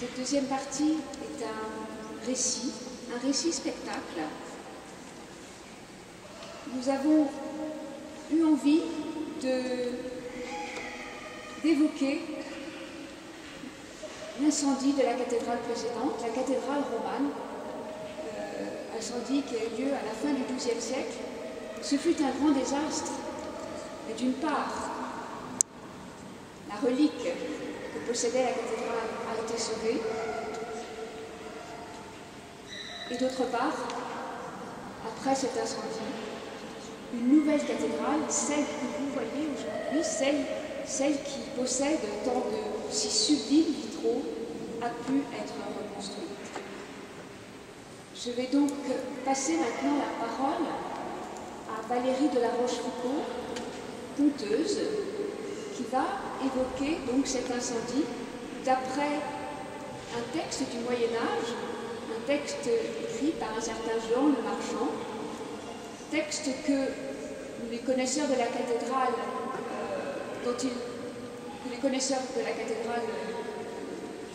Cette deuxième partie est un récit spectacle. Nous avons eu envie d'évoquer l'incendie de la cathédrale précédente, la cathédrale romane, incendie qui a eu lieu à la fin du XIIe siècle. Ce fut un grand désastre, mais d'une part, la relique que possédait la cathédrale a été sauvée, et d'autre part, après cet incendie, une nouvelle cathédrale, celle que vous voyez aujourd'hui, celle qui possède tant de si sublimes vitraux, a pu être reconstruite. Je vais donc passer maintenant la parole à Valérie de la Rochefoucauld, conteuse, qui va évoquer donc cet incendie d'après un texte du Moyen-Âge, un texte écrit par un certain Jean le Marchand, texte que les connaisseurs de la cathédrale, les connaisseurs de la cathédrale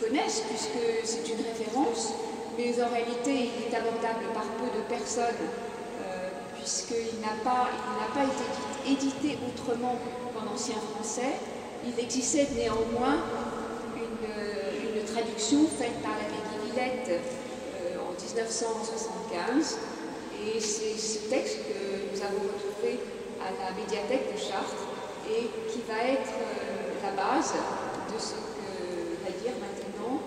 connaissent, puisque c'est une référence, mais en réalité il est abordable par peu de personnes, puisqu'il n'a pas été édité autrement qu'en ancien français. Il existait néanmoins une traduction faite par l'abbé Guy Villette en 1975, et c'est ce texte que nous avons retrouvé à la médiathèque de Chartres et qui va être la base de ce que va dire maintenant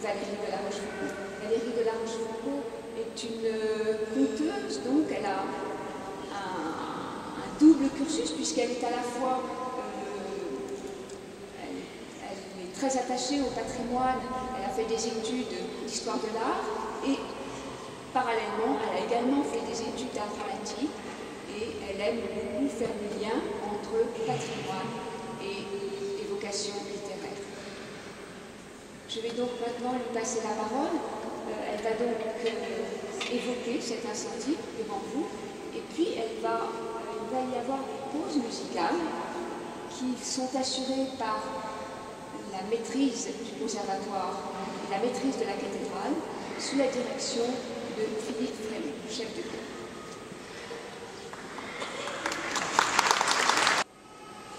Valérie de la Rochefoucauld. Valérie de la Rochefoucauld est une conteuse, donc elle a un double cursus, puisqu'elle est à la fois elle est très attachée au patrimoine, elle a fait des études d'histoire de l'art et parallèlement elle a également fait des études d'art dramatique et elle aime beaucoup faire le lien entre patrimoine et évocation littéraire. Je vais donc maintenant lui passer la parole. Elle va donc évoquer cet incendie devant vous et puis il va y avoir des pauses musicales qui sont assurées par la maîtrise du conservatoire et la maîtrise de la cathédrale sous la direction de Philippe Frémont, chef de chœur.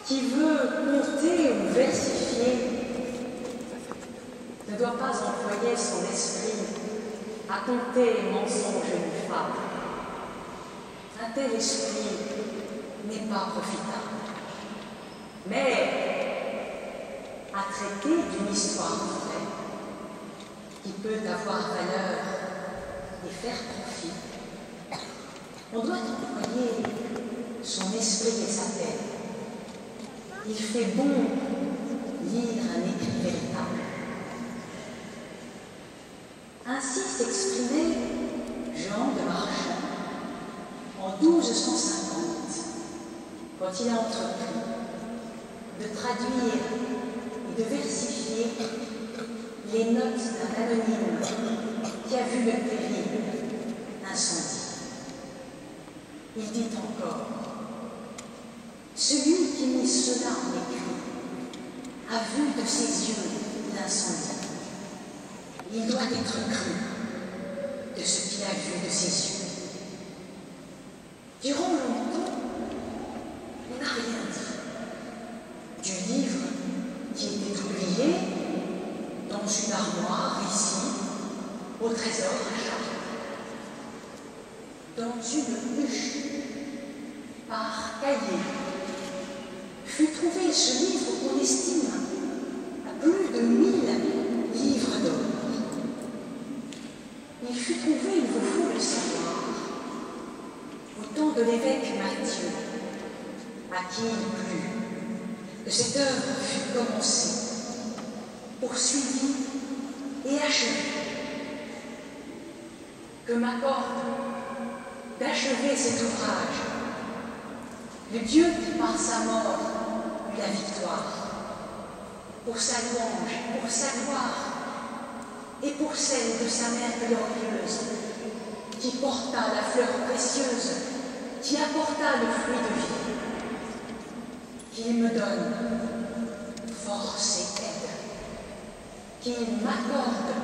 Qui veut compter ou versifier ne doit pas employer son esprit à compter mensonges et fables. Un tel esprit n'est pas profitable, mais à traiter d'une histoire vraie qui peut avoir valeur et faire profit, on doit employer son esprit et sa tête. Il fait bon lire un écrit véritable. Ainsi s'exprimait Jean de Marchand en 1250, quand il a entrepris de traduire et de versifier les notes d'un anonyme qui a vu le terrible incendie. Il dit encore: celui qui mit cela en écrit a vu de ses yeux l'incendie. Il doit être cru de ce qu'il a vu de ses yeux. Durant longtemps, on n'a rien dit du livre qui était oublié dans une armoire ici, au trésor à Chartres, dans une huche, par cahier, fut trouvé ce livre qu'on estime à plus de 1000 livres d'or. Il fut trouvé, il vous faut le savoir, au temps de l'évêque Matthieu, à qui il plut que cette œuvre fut commencée, poursuivie et achevée. Que m'accorde d'achever cet ouvrage le Dieu qui par sa mort eut la victoire, pour sa louange, pour sa gloire, et pour celle de sa mère glorieuse, qui porta la fleur précieuse, qui apporta le fruit de vie, qu'il me donne force et aide, qu'il m'accorde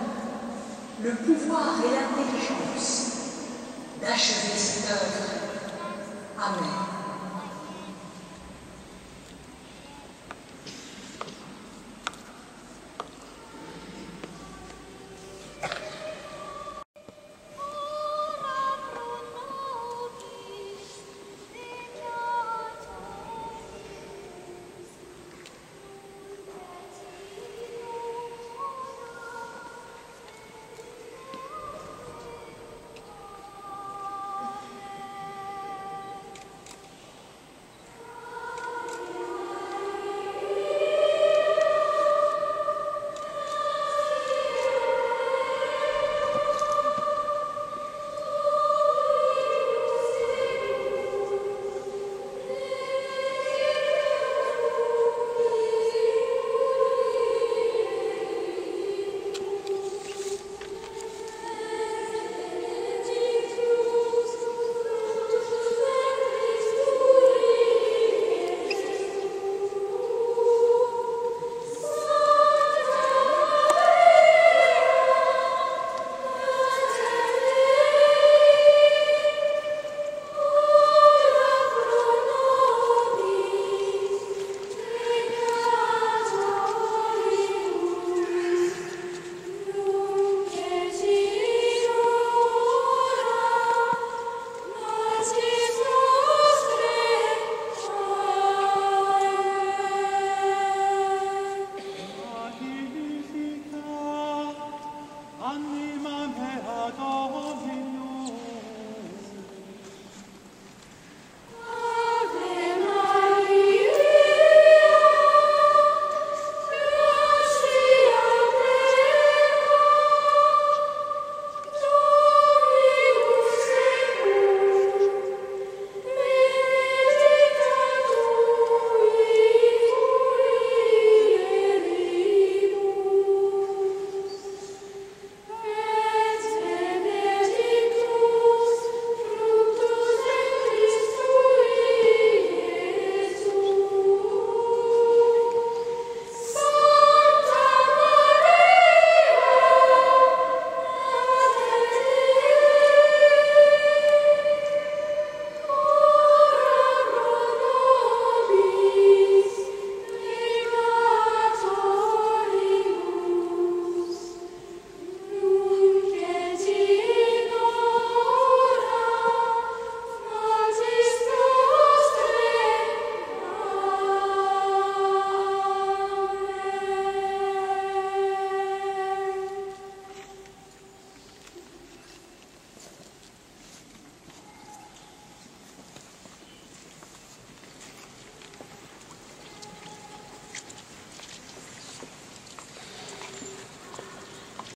le pouvoir et l'intelligence d'achever cette œuvre. Amen.